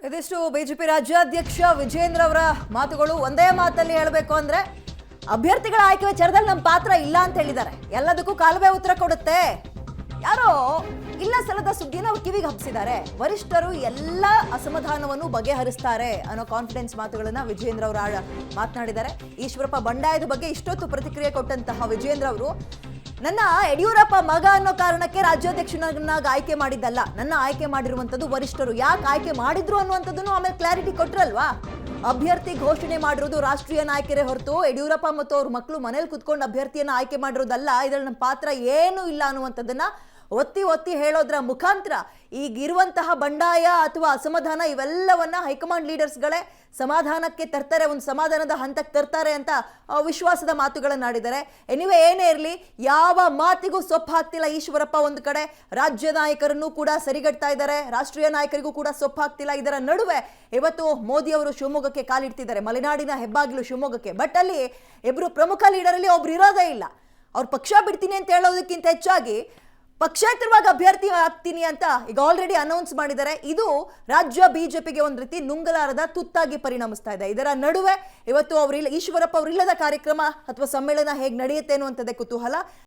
ಇದಿಷ್ಟು ಬಿಜೆಪಿ ರಾಜ್ಯಾಧ್ಯಕ್ಷ ವಿಜೇಂದ್ರ ಅವರ ಮಾತುಗಳು. ಒಂದೇ ಮಾತಲ್ಲಿ ಹೇಳಬೇಕು ಅಂದ್ರೆ ಅಭ್ಯರ್ಥಿಗಳ ಆಯ್ಕೆ ವಿಚಾರದಲ್ಲಿ ನಮ್ಮ ಪಾತ್ರ ಇಲ್ಲ ಅಂತ ಹೇಳಿದ್ದಾರೆ. ಎಲ್ಲದಕ್ಕೂ ಕಾಲುವೆ ಉತ್ತರ ಕೊಡುತ್ತೆ. ಯಾರೋ ಇಲ್ಲ ಸಲ್ಲದ ಸುದ್ದಿನ ಅವ್ರು ಕಿವಿಗೆ ಹಬ್ಬಿಸಿದ್ದಾರೆ. ವರಿಷ್ಠರು ಎಲ್ಲ ಅಸಮಾಧಾನವನ್ನು ಬಗೆಹರಿಸ್ತಾರೆ ಅನ್ನೋ ಕಾನ್ಫಿಡೆನ್ಸ್ ಮಾತುಗಳನ್ನ ವಿಜೇಂದ್ರ ಅವರು ಮಾತನಾಡಿದ್ದಾರೆ. ಈಶ್ವರಪ್ಪ ಬಂಡಾಯದ ಬಗ್ಗೆ ಇಷ್ಟೊತ್ತು ಪ್ರತಿಕ್ರಿಯೆ ಕೊಟ್ಟಂತಹ ವಿಜೇಂದ್ರ ಅವರು, ನನ್ನ ಯಡಿಯೂರಪ್ಪ ಮಗ ಅನ್ನೋ ಕಾರಣಕ್ಕೆ ರಾಜ್ಯಾಧ್ಯಕ್ಷನಾಗಿ ಆಯ್ಕೆ ಮಾಡಿದ್ದಲ್ಲ, ನನ್ನ ಆಯ್ಕೆ ಮಾಡಿರುವಂತದ್ದು ವರಿಷ್ಠರು. ಯಾಕೆ ಆಯ್ಕೆ ಮಾಡಿದ್ರು ಅನ್ನುವಂಥದ್ದನ್ನು ಆಮೇಲೆ ಕ್ಲಾರಿಟಿ ಕೊಟ್ರಲ್ವಾ. ಅಭ್ಯರ್ಥಿ ಘೋಷಣೆ ಮಾಡಿರೋದು ರಾಷ್ಟ್ರೀಯ ನಾಯಕರೇ ಹೊರತು ಯಡಿಯೂರಪ್ಪ ಮತ್ತು ಅವ್ರ ಮಕ್ಕಳು ಮನೇಲಿ ಕುತ್ಕೊಂಡು ಅಭ್ಯರ್ಥಿಯನ್ನ ಆಯ್ಕೆ ಮಾಡಿರೋದಲ್ಲ. ಇದ್ರಲ್ಲಿ ನಮ್ಮ ಪಾತ್ರ ಏನೂ ಇಲ್ಲ ಅನ್ನುವಂಥದ್ದನ್ನ ಒತ್ತಿ ಒತ್ತಿ ಹೇಳೋದ್ರ ಮುಖಾಂತರ ಈಗಿರುವಂತಹ ಬಂಡಾಯ ಅಥವಾ ಅಸಮಾಧಾನ ಇವೆಲ್ಲವನ್ನ ಹೈಕಮಾಂಡ್ ಲೀಡರ್ಸ್ಗಳೇ ಸಮಾಧಾನಕ್ಕೆ ತರ್ತಾರೆ, ಒಂದು ಸಮಾಧಾನದ ಹಂತಕ್ಕೆ ತರ್ತಾರೆ ಅಂತ ವಿಶ್ವಾಸದ ಮಾತುಗಳನ್ನಾಡಿದ್ದಾರೆ. ಎನಿವೆ ಏನೇ ಇರಲಿ, ಯಾವ ಮಾತಿಗೂ ಸೊಪ್ಪು ಹಾಕ್ತಿಲ್ಲ ಈಶ್ವರಪ್ಪ. ಒಂದು ಕಡೆ ರಾಜ್ಯ ನಾಯಕರನ್ನು ಕೂಡ ಸರಿಗಟ್ತಾ ಇದ್ದಾರೆ, ರಾಷ್ಟ್ರೀಯ ನಾಯಕರಿಗೂ ಕೂಡ ಸೊಪ್ಪು ಹಾಕ್ತಿಲ್ಲ. ಇದರ ನಡುವೆ ಇವತ್ತು ಮೋದಿ ಅವರು ಶಿವಮೊಗ್ಗಕ್ಕೆ ಕಾಲಿಡ್ತಿದ್ದಾರೆ, ಮಲೆನಾಡಿನ ಹೆಬ್ಬಾಗಿಲು ಶಿವಮೊಗ್ಗಕ್ಕೆ. ಬಟ್ ಅಲ್ಲಿ ಇಬ್ರು ಪ್ರಮುಖ ಲೀಡರ್ ಅಲ್ಲಿ ಒಬ್ರು ಇರೋದೇ ಇಲ್ಲ. ಅವ್ರು ಪಕ್ಷ ಬಿಡ್ತೀನಿ ಅಂತ ಹೇಳೋದಕ್ಕಿಂತ ಹೆಚ್ಚಾಗಿ ಪಕ್ಷೇತರವಾಗಿ ಅಭ್ಯರ್ಥಿ ಆಗ್ತೀನಿ ಅಂತ ಈಗ ಆಲ್ರೆಡಿ ಅನೌನ್ಸ್ ಮಾಡಿದ್ದಾರೆ. ಇದು ರಾಜ್ಯ ಬಿಜೆಪಿಗೆ ಒಂದು ರೀತಿ ನುಂಗಲಾರದ ತುತ್ತಾಗಿ ಪರಿಣಮಿಸ್ತಾ ಇದೆ. ಇದರ ನಡುವೆ ಇವತ್ತು ಈಶ್ವರಪ್ಪ ಅವರಿಲ್ಲದ ಕಾರ್ಯಕ್ರಮ ಅಥವಾ ಸಮ್ಮೇಳನ ಹೇಗೆ ನಡೆಯುತ್ತೆ ಅನ್ನುವಂಥದ್ದೇ ಕುತೂಹಲ.